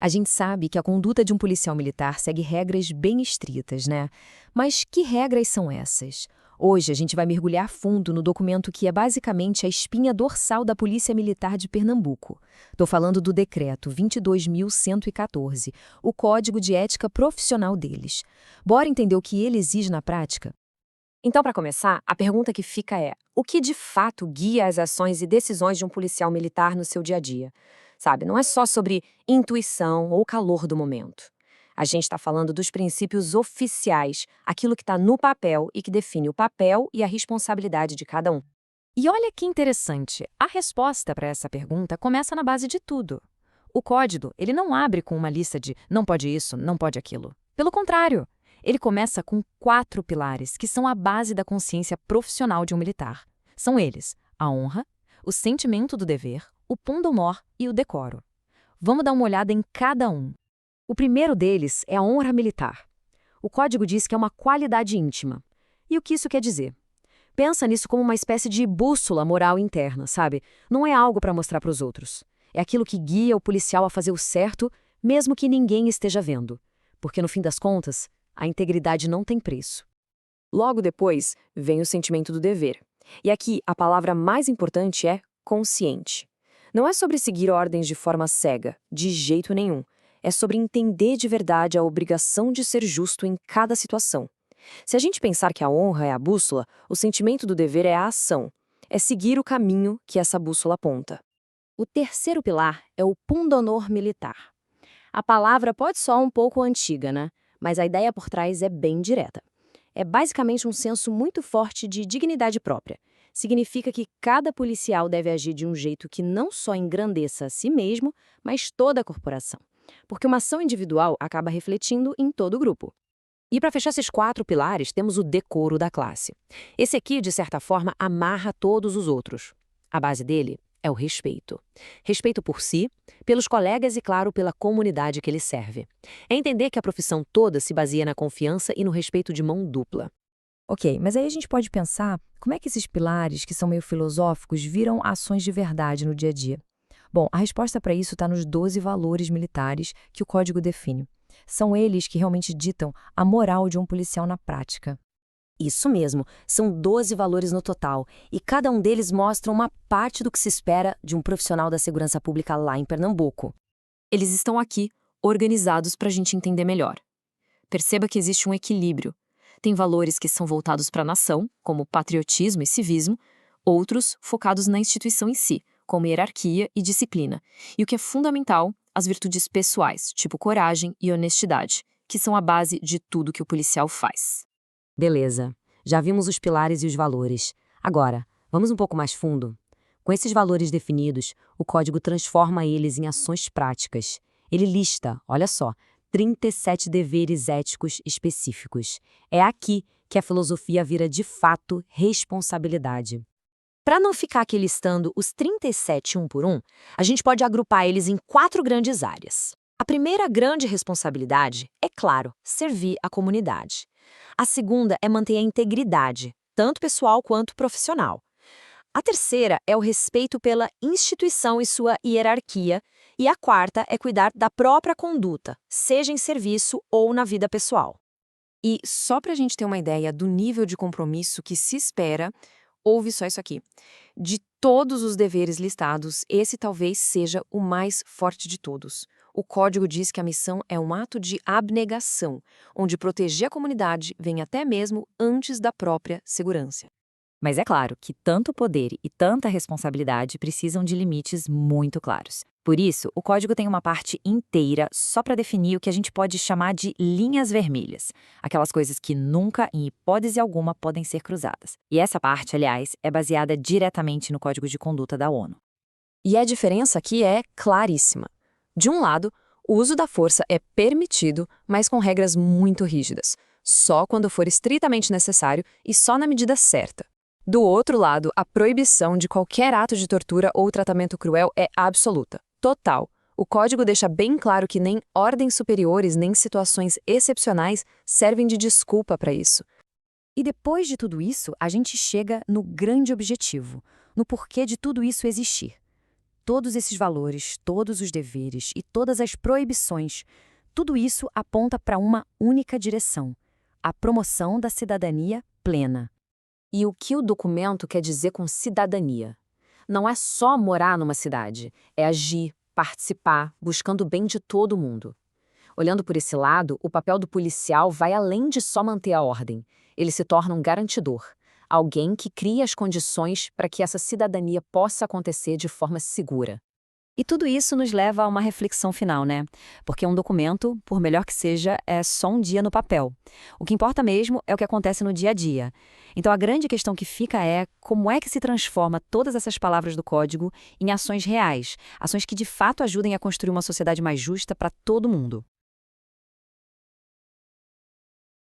A gente sabe que a conduta de um policial militar segue regras bem estritas, né? Mas que regras são essas? Hoje a gente vai mergulhar fundo no documento que é basicamente a espinha dorsal da Polícia Militar de Pernambuco. Estou falando do Decreto 22.114, o Código de Ética Profissional deles. Bora entender o que ele exige na prática? Então, para começar, a pergunta que fica é: o que de fato guia as ações e decisões de um policial militar no seu dia a dia? Sabe, não é só sobre intuição ou calor do momento. A gente está falando dos princípios oficiais, aquilo que está no papel e que define o papel e a responsabilidade de cada um. E olha que interessante, a resposta para essa pergunta começa na base de tudo. O código, ele não abre com uma lista de não pode isso, não pode aquilo. Pelo contrário, ele começa com 4 pilares que são a base da consciência profissional de um militar. São eles: a honra, o sentimento do dever, o pundonor e o decoro. Vamos dar uma olhada em cada um. O primeiro deles é a honra militar. O código diz que é uma qualidade íntima. E o que isso quer dizer? Pensa nisso como uma espécie de bússola moral interna, sabe? Não é algo para mostrar para os outros. É aquilo que guia o policial a fazer o certo, mesmo que ninguém esteja vendo. Porque, no fim das contas, a integridade não tem preço. Logo depois, vem o sentimento do dever. E aqui, a palavra mais importante é consciente. Não é sobre seguir ordens de forma cega, de jeito nenhum. É sobre entender de verdade a obrigação de ser justo em cada situação. Se a gente pensar que a honra é a bússola, o sentimento do dever é a ação. É seguir o caminho que essa bússola aponta. O terceiro pilar é o pundonor militar. A palavra pode soar um pouco antiga, né? Mas a ideia por trás é bem direta. É basicamente um senso muito forte de dignidade própria. Significa que cada policial deve agir de um jeito que não só engrandeça a si mesmo, mas toda a corporação. Porque uma ação individual acaba refletindo em todo o grupo. E para fechar esses 4 pilares, temos o decoro da classe. Esse aqui, de certa forma, amarra todos os outros. A base dele é o respeito. Respeito por si, pelos colegas e, claro, pela comunidade que ele serve. É entender que a profissão toda se baseia na confiança e no respeito de mão dupla. Ok, mas aí a gente pode pensar como é que esses pilares, que são meio filosóficos, viram ações de verdade no dia a dia. Bom, a resposta para isso está nos 12 valores militares que o código define. São eles que realmente ditam a moral de um policial na prática. Isso mesmo, são 12 valores no total, e cada um deles mostra uma parte do que se espera de um profissional da segurança pública lá em Pernambuco. Eles estão aqui, organizados para a gente entender melhor. Perceba que existe um equilíbrio. Tem valores que são voltados para a nação, como patriotismo e civismo, outros focados na instituição em si, como hierarquia e disciplina, e o que é fundamental, as virtudes pessoais, tipo coragem e honestidade, que são a base de tudo que o policial faz. Beleza, já vimos os pilares e os valores. Agora, vamos um pouco mais fundo? Com esses valores definidos, o código transforma eles em ações práticas. Ele lista, olha só, 37 deveres éticos específicos. É aqui que a filosofia vira de fato responsabilidade. Para não ficar aqui listando os 37 um por um, a gente pode agrupar eles em 4 grandes áreas. A primeira grande responsabilidade é, claro, servir a comunidade. A segunda é manter a integridade, tanto pessoal quanto profissional. A terceira é o respeito pela instituição e sua hierarquia. E a quarta é cuidar da própria conduta, seja em serviço ou na vida pessoal. E só para a gente ter uma ideia do nível de compromisso que se espera, ouve só isso aqui. De todos os deveres listados, esse talvez seja o mais forte de todos. O código diz que a missão é um ato de abnegação, onde proteger a comunidade vem até mesmo antes da própria segurança. Mas é claro que tanto poder e tanta responsabilidade precisam de limites muito claros. Por isso, o código tem uma parte inteira só para definir o que a gente pode chamar de linhas vermelhas, aquelas coisas que nunca, em hipótese alguma, podem ser cruzadas. E essa parte, aliás, é baseada diretamente no Código de Conduta da ONU. E a diferença aqui é claríssima. De um lado, o uso da força é permitido, mas com regras muito rígidas, só quando for estritamente necessário e só na medida certa. Do outro lado, a proibição de qualquer ato de tortura ou tratamento cruel é absoluta, total. O código deixa bem claro que nem ordens superiores nem situações excepcionais servem de desculpa para isso. E depois de tudo isso, a gente chega no grande objetivo, no porquê de tudo isso existir. todos esses valores, todos os deveres e todas as proibições, tudo isso aponta para uma única direção: a promoção da cidadania plena. E o que o documento quer dizer com cidadania? Não é só morar numa cidade, é agir, participar, buscando o bem de todo mundo. Olhando por esse lado, o papel do policial vai além de só manter a ordem. Ele se torna um garantidor, alguém que cria as condições para que essa cidadania possa acontecer de forma segura. E tudo isso nos leva a uma reflexão final, né? Porque um documento, por melhor que seja, é só um dia no papel. O que importa mesmo é o que acontece no dia a dia. Então a grande questão que fica é como é que se transforma todas essas palavras do código em ações reais, ações que de fato ajudem a construir uma sociedade mais justa para todo mundo.